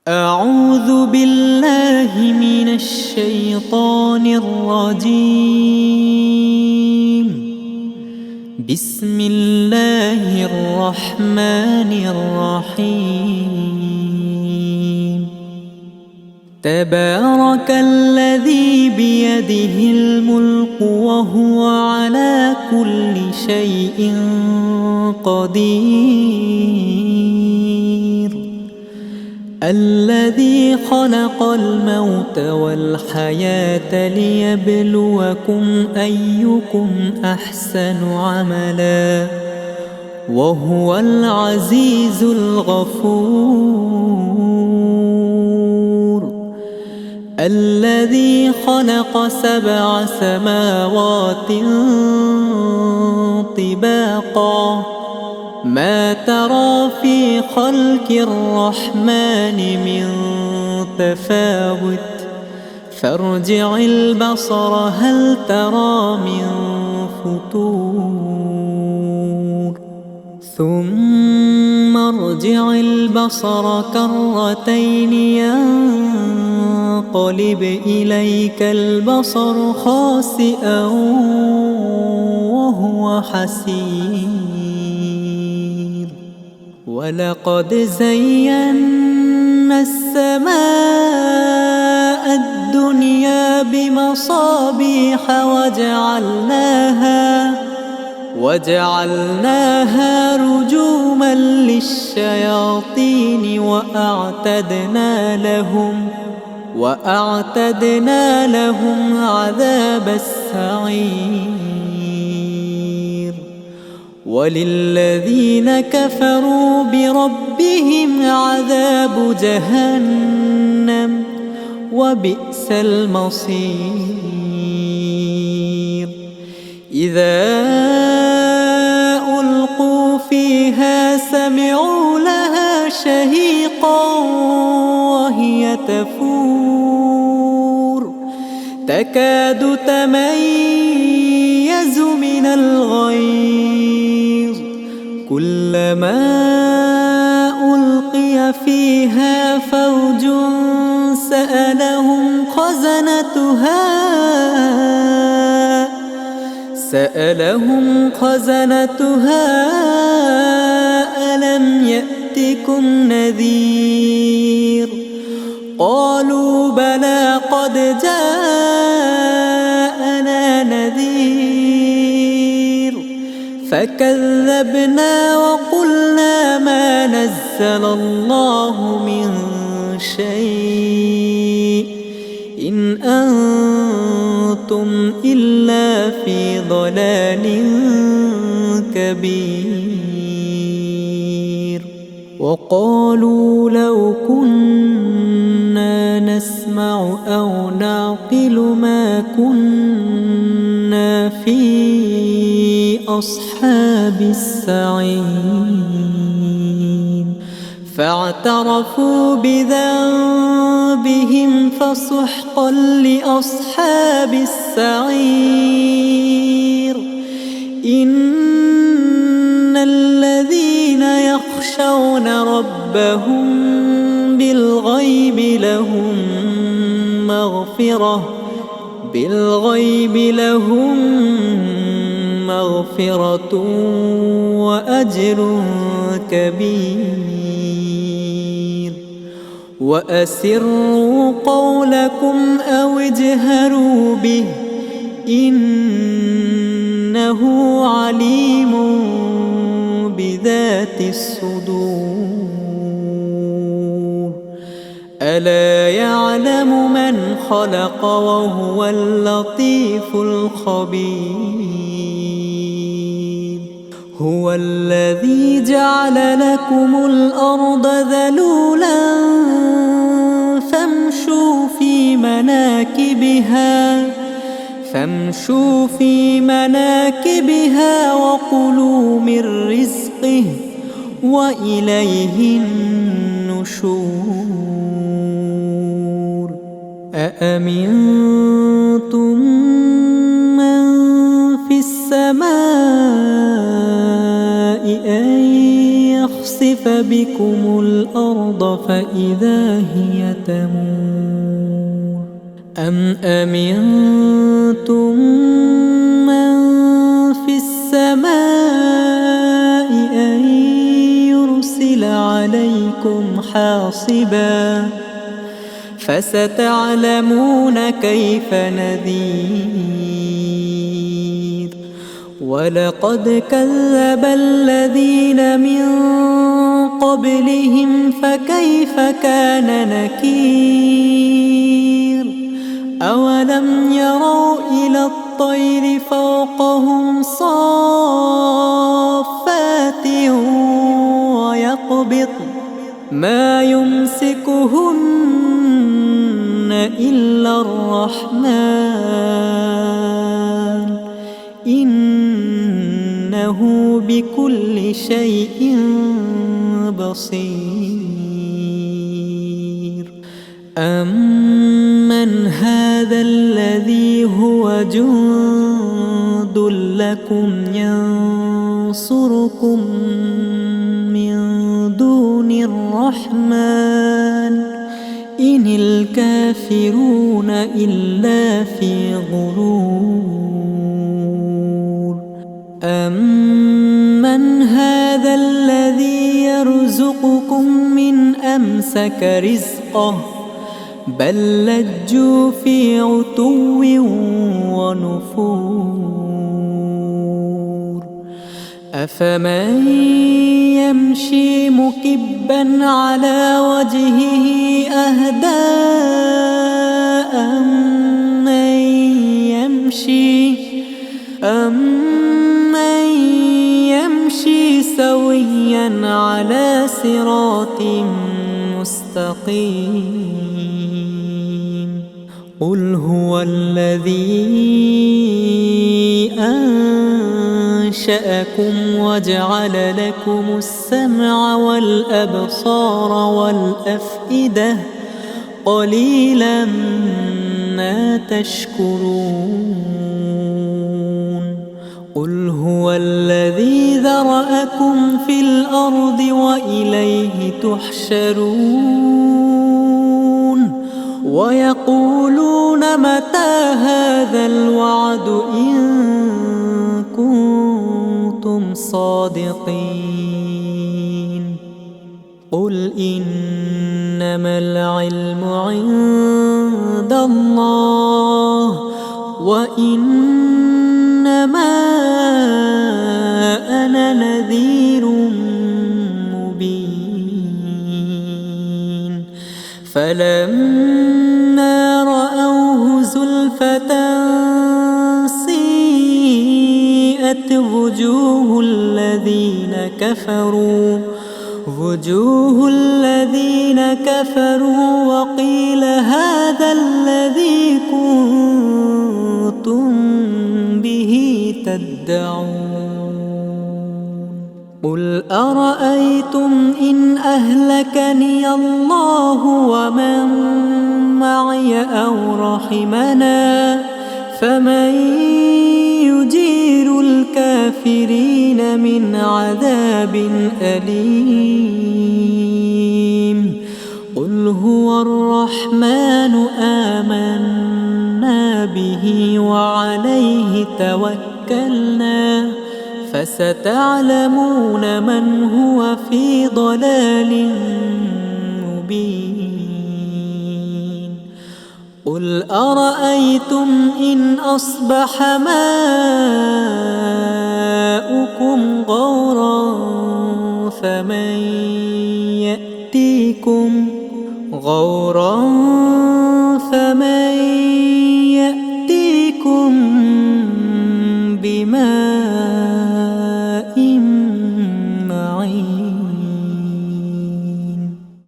أعوذ بالله من الشيطان الرجيم. بسم الله الرحمن الرحيم. تبارك الذي بيده الملك وهو على كل شيء قدير. الذي خلق الموت والحياة ليبلوكم أيكم أحسن عملا وهو العزيز الغفور. الذي خلق 7 سماوات طباقا ما ترى في خلق الرحمن من تفاوت فارجع البصر هل ترى من فطور ثم ارجع البصر كرتين ينقلب إليك البصر خاسئا وهو حسير. ولقد زينا السماء الدنيا بمصابيح وجعلناها رجوما للشياطين وأعتدنا لهم عذاب السعير. وللذين كفروا بربهم عذاب جهنم وبئس المصير. إذا ألقوا فيها سمعوا لها شهيقا وهي تفور تكاد تميز من الغيظ كلما ألقي فيها فوج سألهم خزنتها ألم يأتكم نذير قالوا بلى قد جاءنا نذير فكذبنا وقلنا ما نزل الله من شيء إن أنتم إلا في ضلال كبير. وقالوا لو كنا نسمع أو نعقل ما كنا في أصحاب السعير. فاعترفوا بذنبهم فسحقا لأصحاب السعير. إن الذين يخشون ربهم بالغيب لهم مغفرة وأجر كبير. وأسروا قولكم أو اجهروا به إنه عليم بذات الصدور. ألا يعلم من خلق وهو اللطيف الخبير. هو الذي جعل لكم الأرض ذلولا فامشوا في مناكبها وكلوا من رزقه وإليه النشور. أأمنتم من في السماء أن يخسف بكم الأرض فإذا هي تمور أم أمنتم من في السماء أن يرسل عليكم حاصبا فستعلمون كيف نذير ولقد كذب الذين من قبلهم فكيف كان نكير أولم يروا إلى الطير فوقهم صافات ويقبضن ما يمسكهن إلا الرحمن إنه بكل شيء بصير أمن هذا الذي هو جند لكم ينصركم من دون الرحمن إن الكافرون إلا في غرور أمن هذا الذي يرزقكم من أمسك رزقه بل لجوا في عتو ونفور أفمن يمشي مكبا على وجهه أهدى أمن يمشي سويا على صراط مستقيم قل هو الذي أنشأكم وجعل لكم السمع والأبصار والأفئدة قليلا ما تشكرون قل هو الذي ذرأكم في الأرض وإليه تحشرون ويقولون متى هذا الوعد إن كنتم صادقين قل إنما العلم عند الله وإنما أنا نذير مبين فلما رأوه زلفة سيئت وجوه الذين كفروا وقيل هذا الذي كنتم به تدعون قل أرأيتم إن أهلكني الله ومن معي أو رحمنا فمن يجير الكافرين من عذاب أليم قل هو الرحمن آمنا به وعليه توكلنا فستعلمون من هو في ضلال مبين قل أرأيتم إن أصبح ماؤكم غورا فمن يأتيكم بماء